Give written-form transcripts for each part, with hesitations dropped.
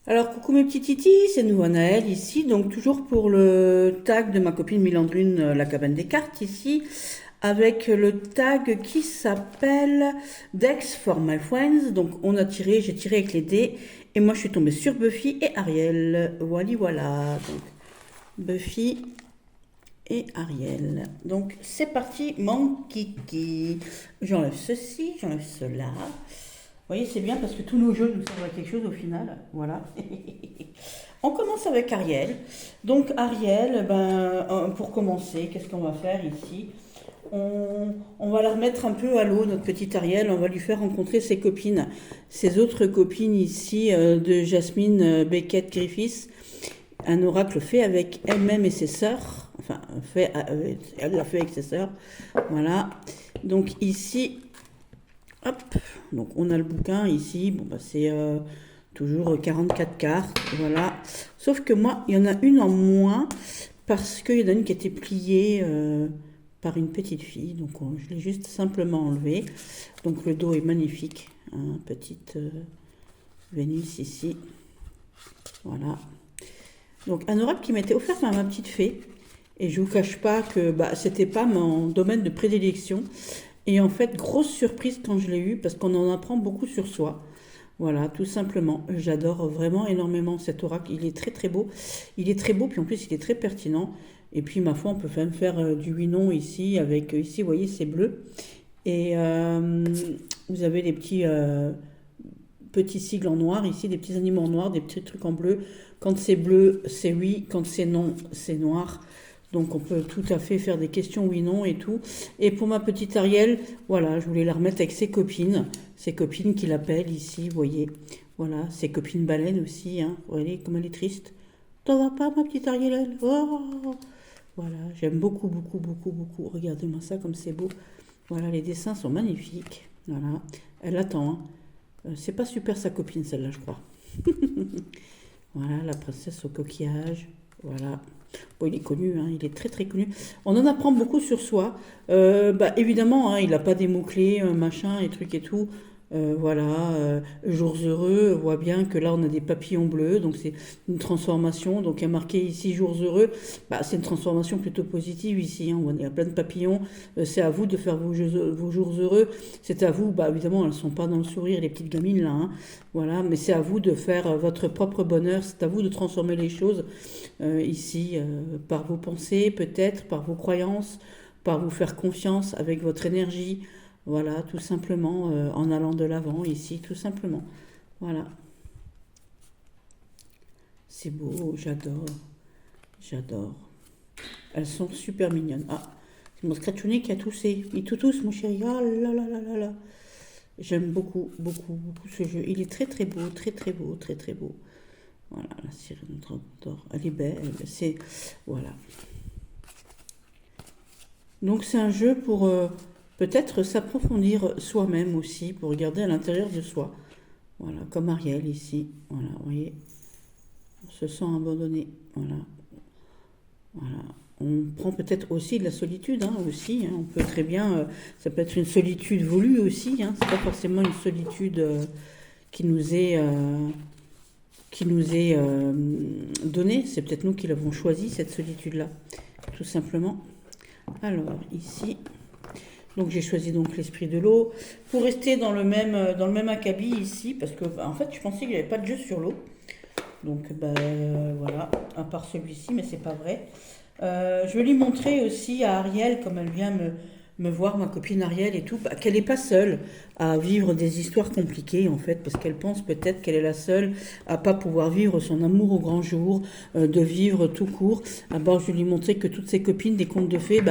Alors, coucou mes petits titis, c'est nous Anaël ici, donc toujours pour le tag de ma copine Milandrune, la cabane des cartes ici, avec le tag qui s'appelle Dex for my friends. Donc j'ai tiré avec les dés, et moi je suis tombée sur Buffy et Ariel. Voilà. Donc Buffy et Ariel. Donc c'est parti, mon kiki. J'enlève ceci, j'enlève cela. Vous voyez, c'est bien parce que tous nos jeux nous servent à quelque chose au final. Voilà. On commence avec Ariel. Donc Ariel, pour commencer, qu'est-ce qu'on va faire ici? On va la remettre un peu à l'eau, notre petite Ariel. On va lui faire rencontrer ses copines, ses autres copines ici de Jasmine Beckett Griffiths. Un oracle fait avec elle-même et ses sœurs. Enfin, elle l'a fait avec ses sœurs. Voilà. Donc ici, hop, donc on a le bouquin ici, bon bah c'est toujours 44 cartes, voilà. Sauf que moi, il y en a une en moins, parce qu'il y en a une qui a été pliée par une petite fille, donc je l'ai juste simplement enlevée. Donc le dos est magnifique, hein, petite Vénus ici, voilà. Donc un oracle qui m'a été offert par ma petite fée, et je vous cache pas que c'était pas mon domaine de prédilection. Et en fait, grosse surprise quand je l'ai eu, parce qu'on en apprend beaucoup sur soi. Voilà, tout simplement. J'adore vraiment énormément cet oracle. Il est très très beau. Il est très beau, puis en plus, il est très pertinent. Et puis, ma foi, on peut même faire du oui-non ici, avec, ici, vous voyez, c'est bleu. Et vous avez les petits sigles en noir, ici, des petits animaux en noir, des petits trucs en bleu. Quand c'est bleu, c'est oui. Quand c'est non, c'est noir. Donc on peut tout à fait faire des questions oui-non et tout. Et pour ma petite Ariel, voilà, je voulais la remettre avec ses copines qui l'appellent ici, vous voyez. Voilà, ses copines baleines aussi, hein. Vous voyez comme elle est triste. T'en vas pas, ma petite Ariel? Oh, voilà, j'aime beaucoup, beaucoup, beaucoup, beaucoup. Regardez-moi ça comme c'est beau. Voilà, les dessins sont magnifiques. Voilà, elle attend, hein. C'est pas super sa copine celle-là, je crois. Voilà, la princesse au coquillage. Voilà. Bon, il est connu, hein, il est très très connu. On en apprend beaucoup sur soi. Évidemment, hein, il n'a pas des mots-clés, machin et trucs et tout. Voilà, jours heureux, on voit bien que là on a des papillons bleus, donc c'est une transformation. Donc il y a marqué ici jours heureux, c'est une transformation plutôt positive ici, hein, il y a plein de papillons. C'est à vous de faire vos jours heureux, c'est à vous, évidemment elles ne sont pas dans le sourire les petites gamines là, hein, voilà, mais c'est à vous de faire votre propre bonheur, c'est à vous de transformer les choses ici par vos pensées peut-être, par vos croyances, par vous faire confiance avec votre énergie. Voilà, tout simplement, en allant de l'avant ici, tout simplement. Voilà, c'est beau, j'adore. Elles sont super mignonnes. Ah, c'est mon scratchounet qui a toussé. Il tout tousse, mon chéri. Ah là là là là là. J'aime beaucoup, beaucoup, beaucoup ce jeu. Il est très très beau, très très beau, très très beau. Voilà, la sirène d'or. Elle est belle. Voilà. Donc c'est un jeu pour peut-être s'approfondir soi-même aussi, pour regarder à l'intérieur de soi. Voilà, comme Ariel ici. Voilà, vous voyez, on se sent abandonné. Voilà, voilà. On prend peut-être aussi de la solitude, hein, aussi. Hein. On peut très bien, ça peut être une solitude voulue aussi. Hein. C'est pas forcément une solitude qui nous est donnée. C'est peut-être nous qui l'avons choisi cette solitude-là, tout simplement. Alors ici. Donc j'ai choisi donc l'esprit de l'eau pour rester dans le même acabit ici parce que en fait je pensais qu'il n'y avait pas de jeu sur l'eau. Donc voilà, à part celui-ci, mais c'est pas vrai. Je vais lui montrer aussi à Ariel, comme elle vient me voir, ma copine Ariel et tout, qu'elle n'est pas seule à vivre des histoires compliquées en fait, parce qu'elle pense peut-être qu'elle est la seule à pas pouvoir vivre son amour au grand jour, de vivre tout court. D'abord, je vais lui montrer que toutes ses copines des contes de fées,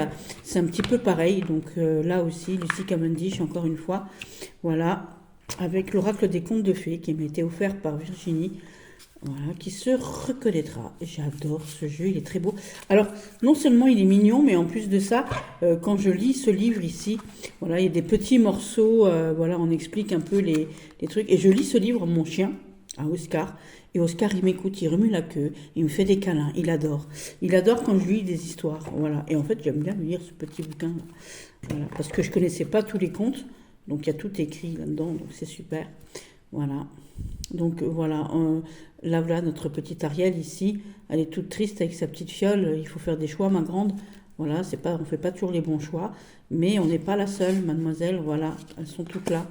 c'est un petit peu pareil. Donc là aussi, Lucie Cavendish, encore une fois, voilà, avec l'oracle des contes de fées qui m'a été offert par Virginie. Voilà, qui se reconnaîtra. J'adore ce jeu, il est très beau. Alors, non seulement il est mignon, mais en plus de ça, quand je lis ce livre ici, voilà, il y a des petits morceaux, voilà, on explique un peu les trucs. Et je lis ce livre à mon chien, à Oscar. Et Oscar, il m'écoute, il remue la queue, il me fait des câlins, il adore. Il adore quand je lis des histoires, voilà. Et en fait, j'aime bien lire ce petit bouquin, voilà, parce que je connaissais pas tous les contes, donc il y a tout écrit là-dedans, donc c'est super. Voilà. Donc voilà, là, voilà notre petite Ariel ici, elle est toute triste avec sa petite fiole. Il faut faire des choix, ma grande. Voilà, c'est pas, on fait pas toujours les bons choix, mais on n'est pas la seule, mademoiselle. Voilà, elles sont toutes là.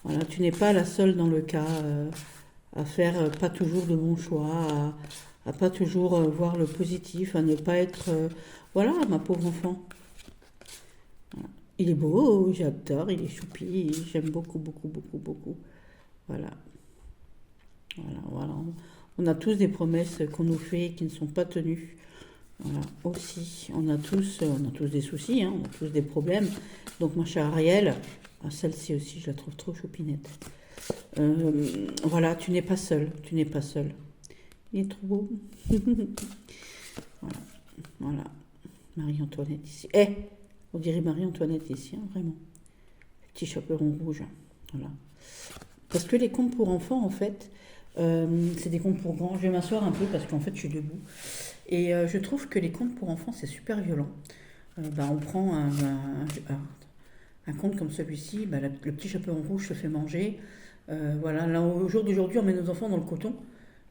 Voilà, tu n'es pas la seule dans le cas à faire pas toujours de bons choix, à pas toujours voir le positif, à ne pas être. Voilà, ma pauvre enfant. Il est beau, j'adore, il est choupi, j'aime beaucoup, beaucoup, beaucoup, beaucoup. Voilà, voilà, voilà. On a tous des promesses qu'on nous fait et qui ne sont pas tenues. Voilà, aussi, on a tous des soucis, hein, on a tous des problèmes. Donc, ma chère Ariel, celle-ci aussi, je la trouve trop choupinette. Voilà, tu n'es pas seule, tu n'es pas seule. Il est trop beau. Voilà, voilà. Marie-Antoinette ici. On dirait Marie-Antoinette ici, hein, vraiment. Petit chaperon rouge. Voilà. Parce que les contes pour enfants, en fait, c'est des contes pour grands. Je vais m'asseoir un peu parce qu'en fait, je suis debout. Et je trouve que les contes pour enfants, c'est super violent. On prend un conte comme celui-ci, le petit chaperon rouge se fait manger. Voilà, là, au jour d'aujourd'hui, on met nos enfants dans le coton.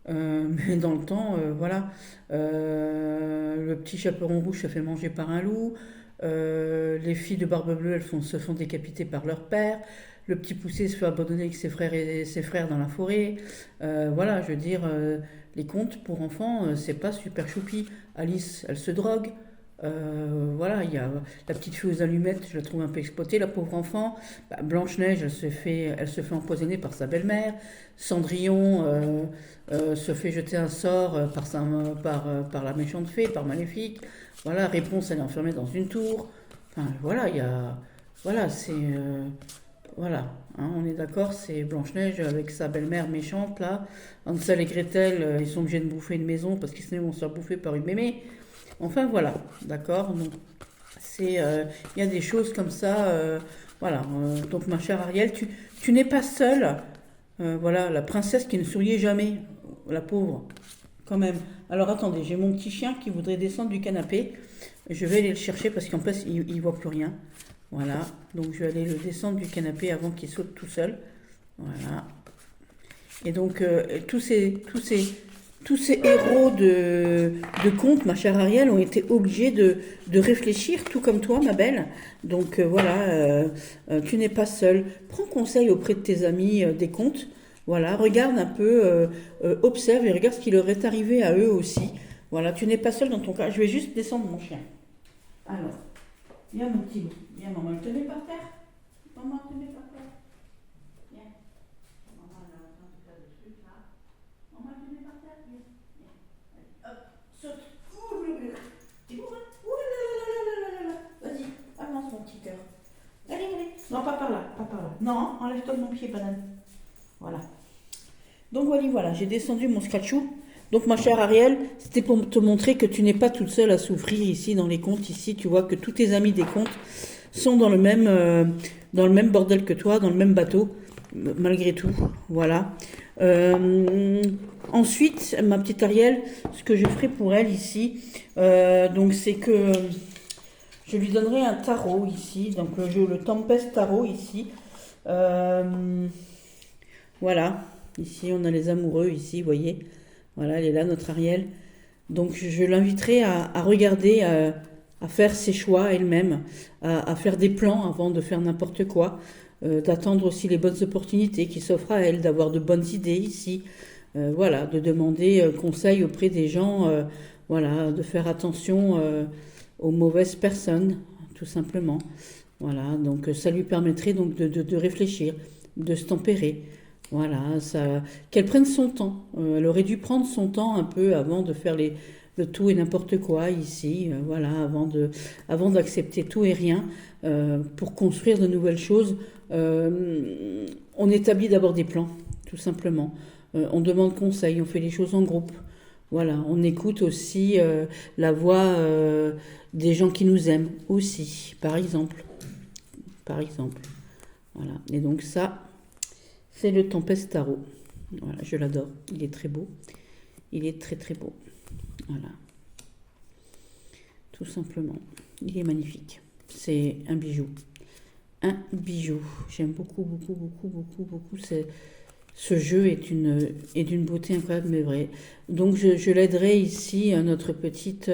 Mais dans le temps, voilà, le petit chaperon rouge se fait manger par un loup. Les filles de Barbe Bleue, se font décapiter par leur père. Le petit poussé se fait abandonner avec ses frères et ses frères dans la forêt. Voilà, je veux dire, les contes pour enfants, c'est pas super choupi. Alice, elle se drogue. Voilà, il y a la petite fille aux allumettes, je la trouve un peu exploitée, la pauvre enfant. Blanche-Neige, elle se fait empoisonner par sa belle-mère. Cendrillon se fait jeter un sort par la méchante fée, par Maléfique. Voilà, Réponse, elle est enfermée dans une tour. Enfin, voilà, il y a. Voilà, c'est. Voilà, hein, on est d'accord, c'est Blanche-Neige avec sa belle-mère méchante, là. Hansel et Gretel, ils sont obligés de bouffer une maison parce qu'ils sinon vont se faire bouffer par une mémé. Enfin, voilà, d'accord. Donc, il y a des choses comme ça. Voilà, donc ma chère Ariel, tu n'es pas seule. Voilà, la princesse qui ne souriait jamais, la pauvre, quand même. Alors attendez, j'ai mon petit chien qui voudrait descendre du canapé. Je vais aller le chercher parce qu'en plus, il ne voit plus rien. Voilà, donc je vais aller le descendre du canapé avant qu'il saute tout seul. Voilà. Et donc, tous ces héros de contes, ma chère Ariel, ont été obligés de réfléchir, tout comme toi, ma belle. Donc voilà, tu n'es pas seule. Prends conseil auprès de tes amis des contes. Voilà, regarde un peu, observe et regarde ce qui leur est arrivé à eux aussi. Voilà, tu n'es pas seule dans ton cas. Je vais juste descendre mon chien. Alors, viens mon petit loup. Viens, maman, le tenez par terre. Maman, le tenez par terre. Viens. Maman, elle est en train de faire des trucs là. Maman, le tenez par terre. Viens. Viens. Allez, hop, saute. Ouh, t'es bon, hein? Ouh là là là là là là là. Vas-y, avance mon petit cœur. Allez, allez. Non, pas par là, pas par là. Non, enlève-toi de mon pied, banane. Voilà. Donc voilà, j'ai descendu mon scratchou. Donc ma chère Ariel, c'était pour te montrer que tu n'es pas toute seule à souffrir ici dans les contes. Ici, tu vois que tous tes amis des contes sont dans le même bordel que toi, dans le même bateau, malgré tout. Voilà. Ensuite, ma petite Ariel, ce que je ferai pour elle ici, donc c'est que je lui donnerai un tarot ici, donc le Tempest Tarot ici. Voilà. Ici, on a les amoureux, ici, vous voyez. Voilà, elle est là, notre Ariel. Donc, je l'inviterai à regarder, à faire ses choix elle-même, à faire des plans avant de faire n'importe quoi, d'attendre aussi les bonnes opportunités qui s'offrent à elle, d'avoir de bonnes idées ici. Voilà, de demander conseil auprès des gens, voilà, de faire attention aux mauvaises personnes, tout simplement. Voilà, donc ça lui permettrait donc de réfléchir, de se tempérer. Voilà, ça, qu'elle prenne son temps. Elle aurait dû prendre son temps un peu avant de faire le tout et n'importe quoi ici. Voilà, avant d'accepter tout et rien pour construire de nouvelles choses. On établit d'abord des plans, tout simplement. On demande conseil, on fait les choses en groupe. Voilà, on écoute aussi la voix des gens qui nous aiment aussi, par exemple. Par exemple. Voilà, et donc ça. C'est le Tempest Tarot. Voilà, je l'adore. Il est très beau. Il est très très beau. Voilà. Tout simplement. Il est magnifique. C'est un bijou. Un bijou. J'aime beaucoup, beaucoup, beaucoup, beaucoup, beaucoup Ce jeu est d'une beauté incroyable, mais vraie. Donc je l'aiderai ici, notre petite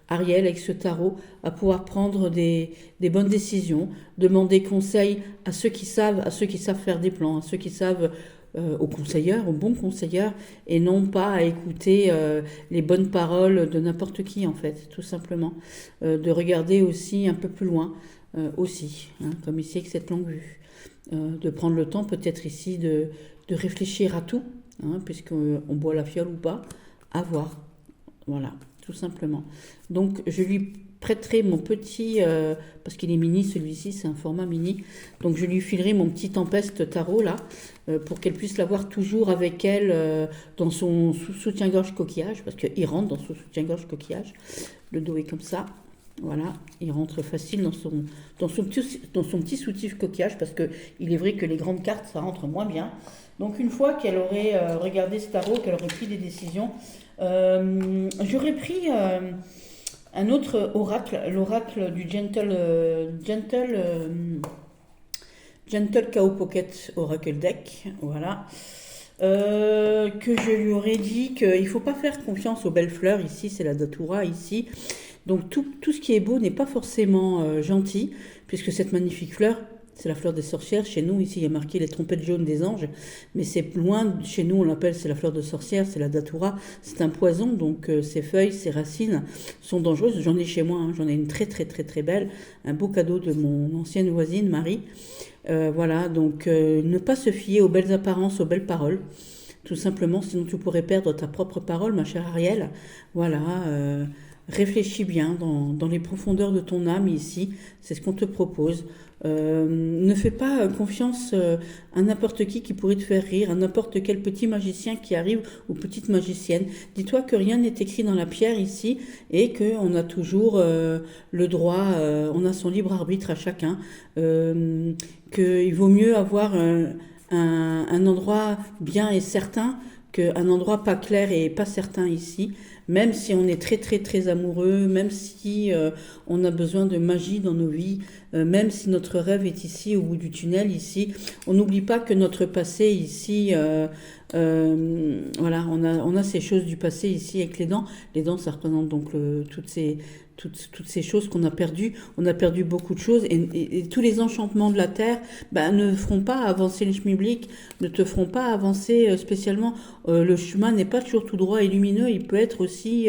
Ariel, avec ce tarot, à pouvoir prendre des bonnes décisions, demander conseil à ceux qui savent faire des plans, à ceux qui savent, aux conseilleurs, aux bons conseilleurs, et non pas à écouter les bonnes paroles de n'importe qui, en fait, tout simplement. De regarder aussi un peu plus loin, aussi, hein, comme ici avec cette longue vue. De prendre le temps peut-être ici de réfléchir à tout, hein, puisqu'on boit la fiole ou pas, à voir. Voilà, tout simplement. Donc je lui prêterai mon petit, parce qu'il est mini celui-ci, c'est un format mini, donc je lui filerai mon petit Tempeste tarot là, pour qu'elle puisse l'avoir toujours avec elle dans son soutien-gorge coquillage, parce qu'il rentre dans son soutien-gorge coquillage, le dos est comme ça. Voilà, il rentre facile dans son petit soutif coquillage parce que il est vrai que les grandes cartes ça rentre moins bien. Donc une fois qu'elle aurait regardé ce tarot, qu'elle aurait pris des décisions, j'aurais pris un autre oracle, l'oracle du Gentle Chaos Pocket Oracle Deck, voilà. Que je lui aurais dit qu'il ne faut pas faire confiance aux belles fleurs, ici c'est la datura, ici. Donc tout ce qui est beau n'est pas forcément gentil, puisque cette magnifique fleur, c'est la fleur des sorcières. Chez nous, ici, il y a marqué les trompettes jaunes des anges, mais c'est loin, chez nous, on l'appelle, c'est la fleur de sorcière, c'est la datura. C'est un poison, donc ses feuilles, ses racines sont dangereuses. J'en ai chez moi, hein, j'en ai une très très très très belle, un beau cadeau de mon ancienne voisine, Marie. Voilà, donc ne pas se fier aux belles apparences, aux belles paroles. Tout simplement, sinon tu pourrais perdre ta propre parole, ma chère Ariel. Voilà, réfléchis bien dans les profondeurs de ton âme ici, c'est ce qu'on te propose. Ne fais pas confiance à n'importe qui pourrait te faire rire, à n'importe quel petit magicien qui arrive ou petite magicienne. Dis-toi que rien n'est écrit dans la pierre ici et qu'on a toujours le droit, on a son libre arbitre à chacun, qu'il vaut mieux avoir un endroit bien et certain qu'un endroit pas clair et pas certain ici, même si on est très très très amoureux, même si on a besoin de magie dans nos vies, même si notre rêve est ici au bout du tunnel ici, on n'oublie pas que notre passé ici, voilà, on a ces choses du passé ici avec les dents. Les dents, ça représente donc toutes ces choses qu'on a perdues. On a perdu beaucoup de choses et tous les enchantements de la terre ne feront pas avancer les schmilblick, ne te feront pas avancer spécialement. Le chemin n'est pas toujours tout droit et lumineux, il peut être aussi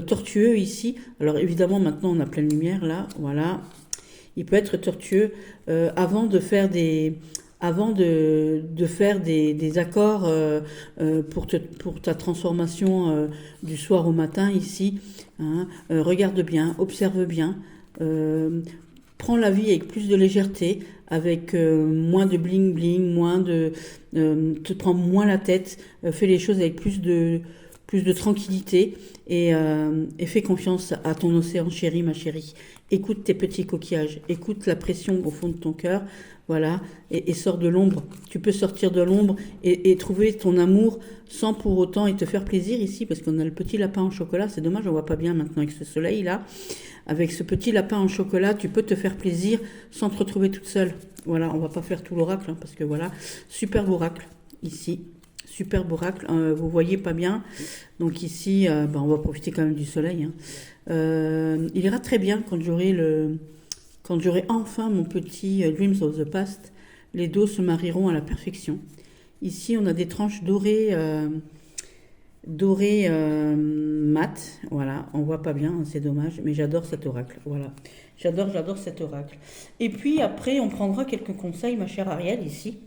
tortueux ici. Alors évidemment maintenant on a pleine lumière là, voilà. Il peut être tortueux avant de faire des accords pour ta transformation du soir au matin ici, hein, regarde bien, observe bien, prends la vie avec plus de légèreté, avec moins de bling bling, te prends moins la tête, fais les choses avec plus de tranquillité et fais confiance à ton océan chéri, ma chérie. Écoute tes petits coquillages, écoute la pression au fond de ton cœur, voilà, et sors de l'ombre. Tu peux sortir de l'ombre et trouver ton amour sans pour autant et te faire plaisir ici, parce qu'on a le petit lapin en chocolat. C'est dommage, on voit pas bien maintenant avec ce soleil là. Avec ce petit lapin en chocolat, tu peux te faire plaisir sans te retrouver toute seule. Voilà, on va pas faire tout l'oracle, hein, parce que voilà, superbe oracle ici. Superbe oracle, vous voyez pas bien, donc ici on va profiter quand même du soleil, hein. Il ira très bien quand j'aurai enfin mon petit Dreams of the Past, les dos se marieront à la perfection. Ici on a des tranches dorées mat, voilà, on voit pas bien, hein, c'est dommage, mais j'adore cet oracle, voilà, j'adore cet oracle. Et puis après on prendra quelques conseils, ma chère Ariel, ici,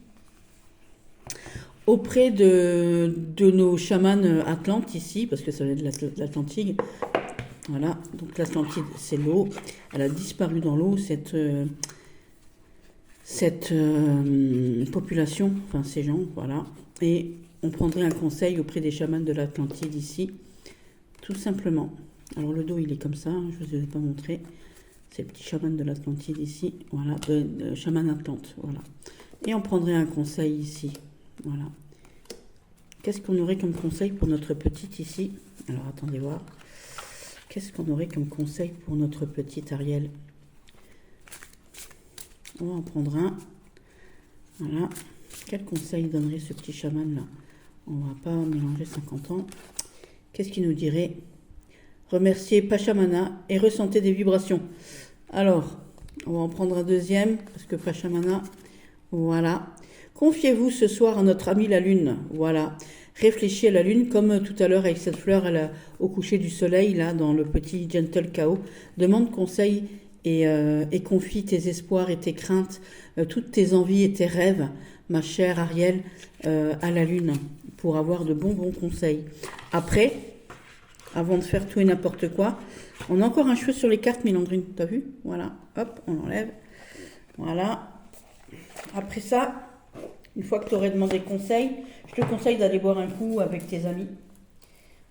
auprès de nos chamans atlantes ici, parce que ça vient de l'Atlantide. Voilà, donc l'Atlantide, c'est l'eau. Elle a disparu dans l'eau, cette population, enfin ces gens, voilà. Et on prendrait un conseil auprès des chamans de l'Atlantide ici, tout simplement. Alors le dos, il est comme ça, hein, je ne vous ai pas montré. C'est le petit chaman de l'Atlantide ici, voilà, chaman Atlante, voilà. Et on prendrait un conseil ici. Voilà. Qu'est-ce qu'on aurait comme conseil pour notre petite ici? Alors attendez voir. Qu'est-ce qu'on aurait comme conseil pour notre petite Ariel? On va en prendre un. Voilà. Quel conseil donnerait ce petit chaman là? On va pas mélanger 50 ans. Qu'est-ce qu'il nous dirait? Remerciez Pachamama et ressentez des vibrations. Alors, on va en prendre un deuxième, parce que Pachamama, voilà. Confiez-vous ce soir à notre amie la lune, voilà. Réfléchis à la lune, comme tout à l'heure avec cette fleur au coucher du soleil, là, dans le petit Gentle Chaos. Demande conseil et confie tes espoirs et tes craintes, toutes tes envies et tes rêves, ma chère Ariel, à la lune, pour avoir de bons conseils. Après, avant de faire tout et n'importe quoi, on a encore un cheveu sur les cartes, Mélandrine, t'as vu? Voilà, hop, on l'enlève. Voilà. Après ça, une fois que tu aurais demandé conseil, je te conseille d'aller boire un coup avec tes amis.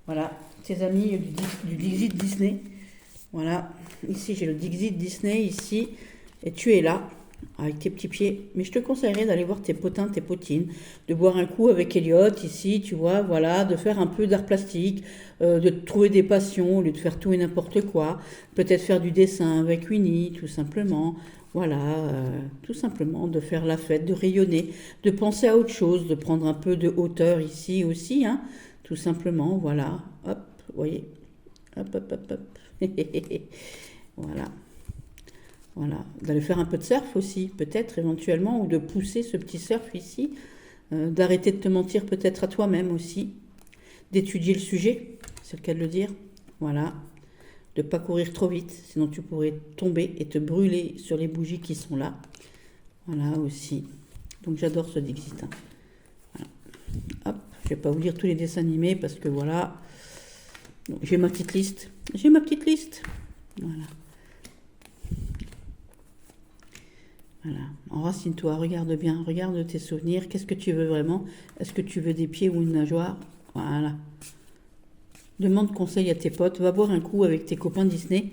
Voilà, tes amis du Dixit Disney. Voilà, ici j'ai le Dixit Disney, ici, et tu es là, avec tes petits pieds. Mais je te conseillerais d'aller voir tes potins, tes potines, de boire un coup avec Elliot, ici, tu vois, voilà, de faire un peu d'art plastique, de trouver des passions, au lieu de faire tout et n'importe quoi. Peut-être faire du dessin avec Winnie, tout simplement. Voilà, tout simplement, de faire la fête, de rayonner, de penser à autre chose, de prendre un peu de hauteur ici aussi, hein, tout simplement, voilà, hop, vous voyez, hop, hop, hop, hop, voilà, voilà, d'aller faire un peu de surf aussi, peut-être éventuellement, ou de pousser ce petit surf ici, d'arrêter de te mentir peut-être à toi-même aussi, d'étudier le sujet, c'est le cas de le dire, voilà. De ne pas courir trop vite, sinon tu pourrais tomber et te brûler sur les bougies qui sont là. Voilà aussi. Donc j'adore ce Dixit. Voilà. Hop, je ne vais pas vous lire tous les dessins animés parce que voilà. J'ai ma petite liste. J'ai ma petite liste. Voilà. Voilà. Enracine-toi, regarde bien, regarde tes souvenirs. Qu'est-ce que tu veux vraiment? Est-ce que tu veux des pieds ou une nageoire? Voilà. Demande conseil à tes potes, va boire un coup avec tes copains Disney,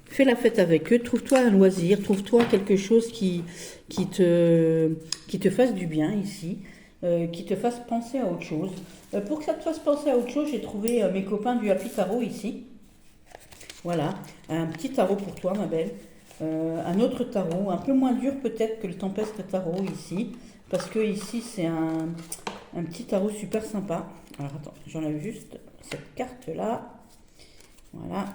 fais la fête avec eux, trouve-toi un loisir, trouve-toi quelque chose qui te fasse du bien ici, qui te fasse penser à autre chose. Pour que ça te fasse penser à autre chose, j'ai trouvé mes copains du Happy Tarot ici. Voilà, un petit tarot pour toi ma belle. Un autre tarot, un peu moins dur peut-être que le Tempeste Tarot ici, parce que ici c'est un petit tarot super sympa. Alors attends, j'enlève juste cette carte là, voilà,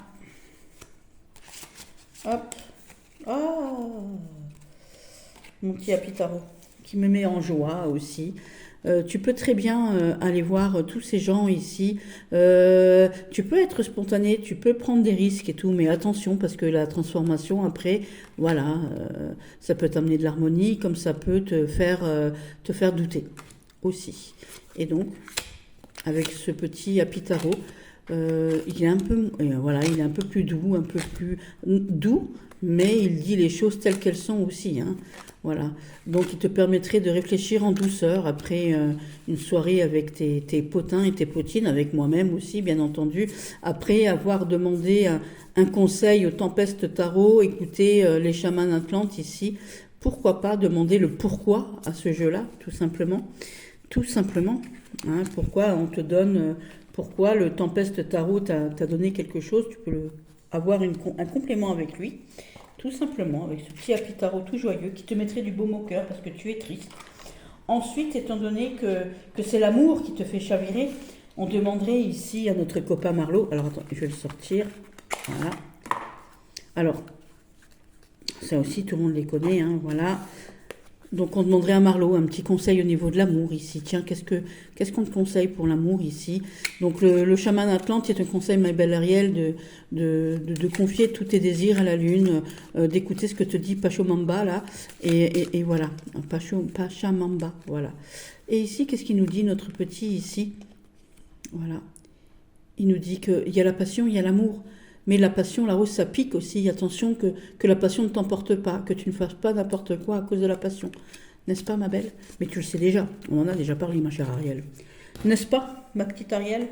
hop, oh, mon petit Happy Tarot qui me met en joie aussi. Tu peux très bien aller voir tous ces gens ici. Tu peux être spontané, tu peux prendre des risques et tout, mais attention parce que la transformation après, voilà, ça peut t'amener de l'harmonie comme ça peut te faire douter aussi. Et donc, avec ce petit Happy Tarot, il est un peu, voilà, il est un peu plus doux, un peu plus doux, mais il dit les choses telles qu'elles sont aussi, hein. Voilà. Donc, il te permettrait de réfléchir en douceur après une soirée avec tes potins et tes potines, avec moi-même aussi, bien entendu. Après avoir demandé un conseil au Tempeste Tarot, écouter les chamans atlantes ici, pourquoi pas demander le pourquoi à ce jeu-là, tout simplement. Tout simplement. Hein, pourquoi on te donne, pourquoi le Tempeste Tarot t'a donné quelque chose, tu peux avoir un complément avec lui. Tout simplement, avec ce petit Happy Tarot tout joyeux qui te mettrait du baume au cœur parce que tu es triste. Ensuite, étant donné que c'est l'amour qui te fait chavirer, on demanderait ici à notre copain Marlowe. Alors attends, je vais le sortir. Voilà. Alors, ça aussi, tout le monde les connaît. Hein, voilà. Donc on demanderait à Marlowe un petit conseil au niveau de l'amour ici. Tiens, qu'est-ce qu'on te conseille pour l'amour ici? Donc le chaman Atlante, il te conseille, ma belle Ariel, de confier tous tes désirs à la lune, d'écouter ce que te dit Pachamama là, et voilà, Pachamama, voilà. Et ici, qu'est-ce qu'il nous dit notre petit ici? Voilà, il nous dit qu'il y a la passion, il y a l'amour. Mais la passion, la rose, ça pique aussi. Attention que la passion ne t'emporte pas, que tu ne fasses pas n'importe quoi à cause de la passion. N'est-ce pas, ma belle? Mais tu le sais déjà. On en a déjà parlé, ma chère Ariel. N'est-ce pas, ma petite Ariel?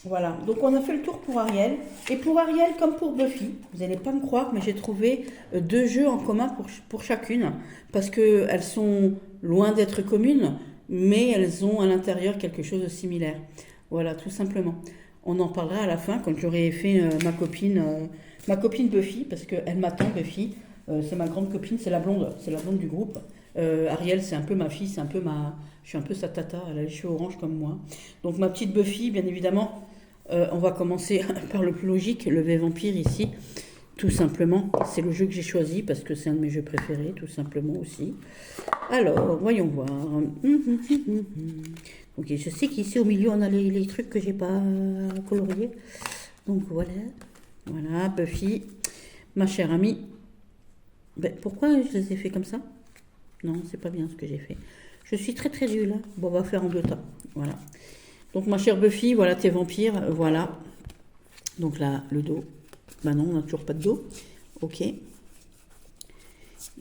Voilà. Donc, on a fait le tour pour Ariel. Et pour Ariel, comme pour Buffy, vous n'allez pas me croire, mais j'ai trouvé 2 jeux en commun pour chacune. Parce qu'elles sont loin d'être communes, mais elles ont à l'intérieur quelque chose de similaire. Voilà, tout simplement. On en parlera à la fin quand j'aurai fait ma copine Buffy, parce qu'elle m'attend, Buffy. C'est ma grande copine, c'est la blonde du groupe. Ariel, c'est un peu ma fille, c'est un peu ma... Je suis un peu sa tata, elle a les cheveux orange comme moi. Donc ma petite Buffy, bien évidemment, on va commencer par le plus logique, le V Vampire ici. Tout simplement, c'est le jeu que j'ai choisi parce que c'est un de mes jeux préférés, tout simplement aussi. Alors, voyons voir. Ok, je sais qu'ici au milieu on a les trucs que j'ai pas coloriés. Donc voilà, voilà, Buffy, ma chère amie. Ben, pourquoi je les ai fait comme ça? Non, c'est pas bien ce que j'ai fait. Je suis très très nulle. Hein. Bon, on va faire en deux temps. Voilà. Donc ma chère Buffy, voilà tes vampires, voilà. Donc là, le dos. Bah non, on n'a toujours pas de dos. Ok.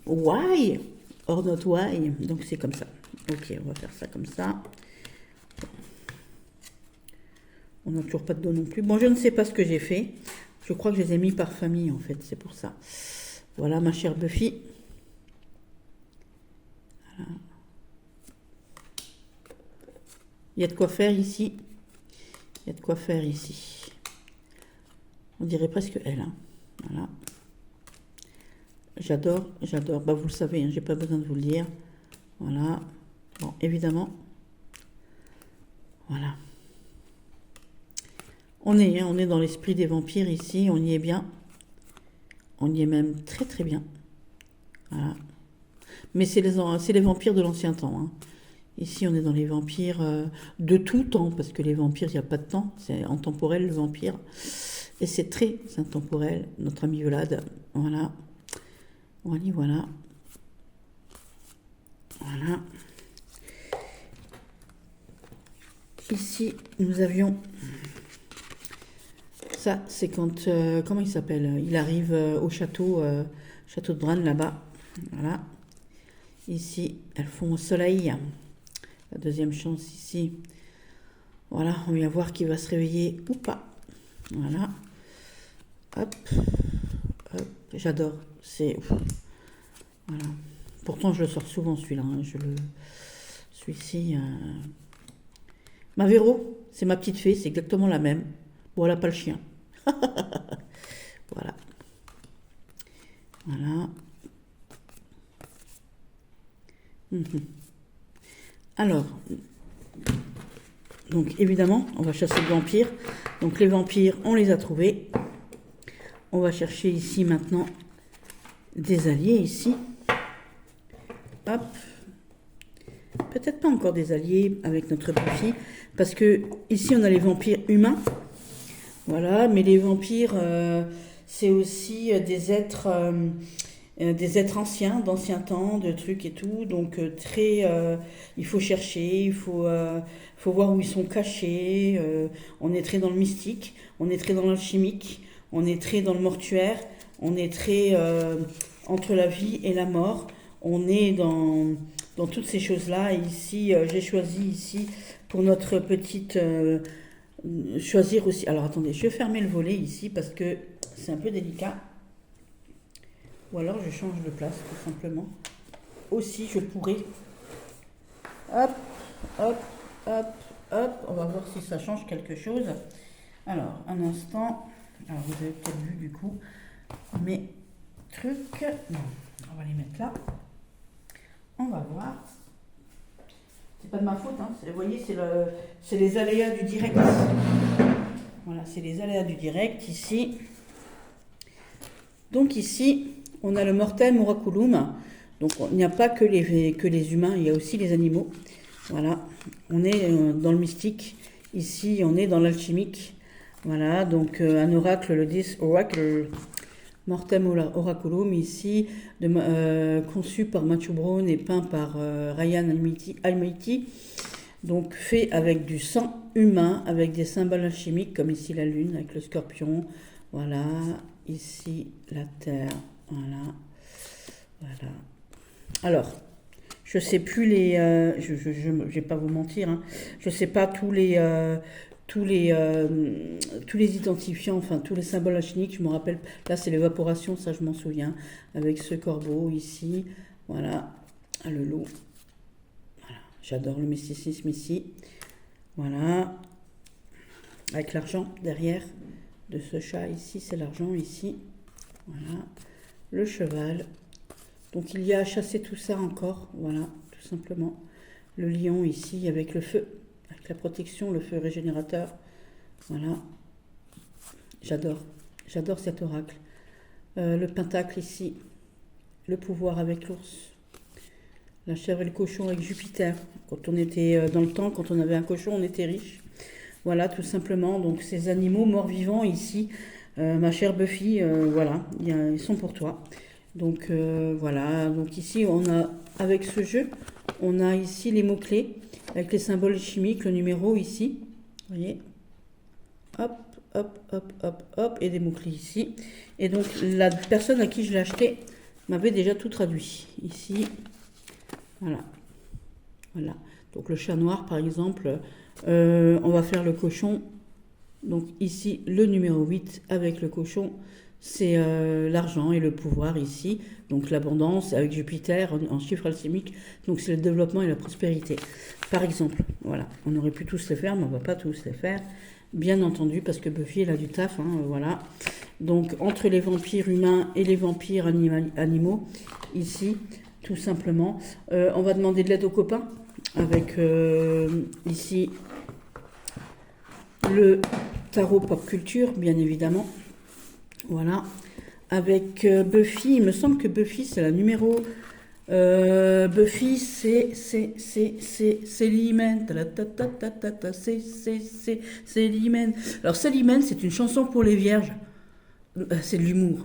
Why or not why? Donc c'est comme ça. Ok, on va faire ça comme ça. On n'a toujours pas de dos non plus. Bon, je ne sais pas ce que j'ai fait. Je crois que je les ai mis par famille en fait, c'est pour ça. Voilà ma chère Buffy. Voilà. Il y a de quoi faire ici. Il y a de quoi faire ici. On dirait presque elle. Hein. Voilà. J'adore, j'adore. Bah, vous le savez, hein, j'ai pas besoin de vous le dire. Voilà. Bon, évidemment. Voilà. On est dans l'esprit des vampires ici. On y est bien. On y est même très très bien. Voilà. Mais c'est les vampires de l'ancien temps. Hein. Ici, on est dans les vampires de tout temps, parce que les vampires, il n'y a pas de temps. C'est intemporel, le vampire. Et c'est très intemporel, notre ami Vlad. Voilà. Voilà, voilà. Voilà. Ici, nous avions... Ça, c'est quand... comment il s'appelle? Il arrive au château, château de Bran, là-bas. Voilà. Ici, elles font au soleil. La deuxième chance ici. Voilà, on va voir qui va se réveiller ou pas. Voilà. Hop. Hop. J'adore. C'est... Voilà. Pourtant, je le sors souvent, celui-là. Hein. Celui-ci... Ma Véro, c'est ma petite fée. C'est exactement la même. Bon, elle n'a pas le chien. Voilà. Voilà. Alors, donc évidemment, on va chasser le vampire. Donc les vampires, on les a trouvés. On va chercher ici maintenant des alliés ici. Hop. Peut-être pas encore des alliés avec notre Buffy, parce que ici on a les vampires humains. Voilà, mais les vampires, c'est aussi des êtres anciens, d'anciens temps, de trucs et tout. Donc il faut chercher, faut voir où ils sont cachés. On est très dans le mystique, on est très dans l'alchimique, on est très dans le mortuaire, on est très entre la vie et la mort. On est dans toutes ces choses-là. Et ici, j'ai choisi ici pour notre petite choisir aussi. Alors attendez, je vais fermer le volet ici parce que c'est un peu délicat. Ou alors je change de place tout simplement. Aussi, je pourrais. Hop, hop, hop, hop. On va voir si ça change quelque chose. Alors, un instant. Alors, vous avez peut-être vu du coup mes trucs. Non, on va les mettre là. On va voir. C'est pas de ma faute, hein. Vous voyez, c'est les aléas du direct. Voilà, c'est les aléas du direct ici. Donc ici, on a le Mortem Oraculum. Donc il n'y a pas que les humains, il y a aussi les animaux. Voilà, on est dans le mystique. Ici, on est dans l'alchimique. Voilà, donc un oracle, le 10 Oracle Mortem Oraculum, ici, conçu par Matthew Brown et peint par Ryan Almighty. Donc fait avec du sang humain, avec des symboles alchimiques, comme ici la lune avec le scorpion. Voilà, ici la terre. Voilà, voilà. Alors, je sais plus je vais pas vous mentir, hein, je sais pas tous les identifiants, enfin tous les symboles alchimiques, je me rappelle. Là, c'est l'évaporation, ça je m'en souviens, avec ce corbeau ici. Voilà, le loup. Voilà, j'adore le mysticisme ici. Voilà, avec l'argent derrière de ce chat ici, c'est l'argent ici. Voilà, le cheval. Donc il y a à chasser tout ça encore, voilà, tout simplement. Le lion ici avec le feu, avec la protection, le feu régénérateur. Voilà, j'adore, j'adore cet oracle. Le pentacle ici, le pouvoir avec l'ours. La chèvre et le cochon avec Jupiter. Quand on était dans le temps, quand on avait un cochon, on était riche. Voilà, tout simplement. Donc ces animaux morts-vivants ici, ma chère Buffy, voilà, ils sont pour toi. Donc voilà, donc ici on a, avec ce jeu, on a ici les mots-clés, avec les symboles chimiques, le numéro ici, vous voyez, hop, hop, hop, hop, hop, et des mots-clés ici. Et donc la personne à qui je l'ai acheté m'avait déjà tout traduit, ici, voilà, voilà. Donc le chat noir par exemple, on va faire le cochon, donc ici le numéro 8 avec le cochon, c'est l'argent et le pouvoir ici, donc l'abondance avec Jupiter en chiffre alchimique, donc c'est le développement et la prospérité. Par exemple, voilà, on aurait pu tous les faire, mais on ne va pas tous les faire, bien entendu, parce que Buffy, elle a du taf, hein, voilà. Donc entre les vampires humains et les vampires animaux, ici, tout simplement, on va demander de l'aide aux copains, avec ici le tarot pop culture, bien évidemment. Voilà. Avec Buffy, il me semble que Buffy, c'est la numéro... Buffy, c'est Célimène. C'est Célimène. Alors, Célimène, c'est une chanson pour les vierges. C'est de l'humour.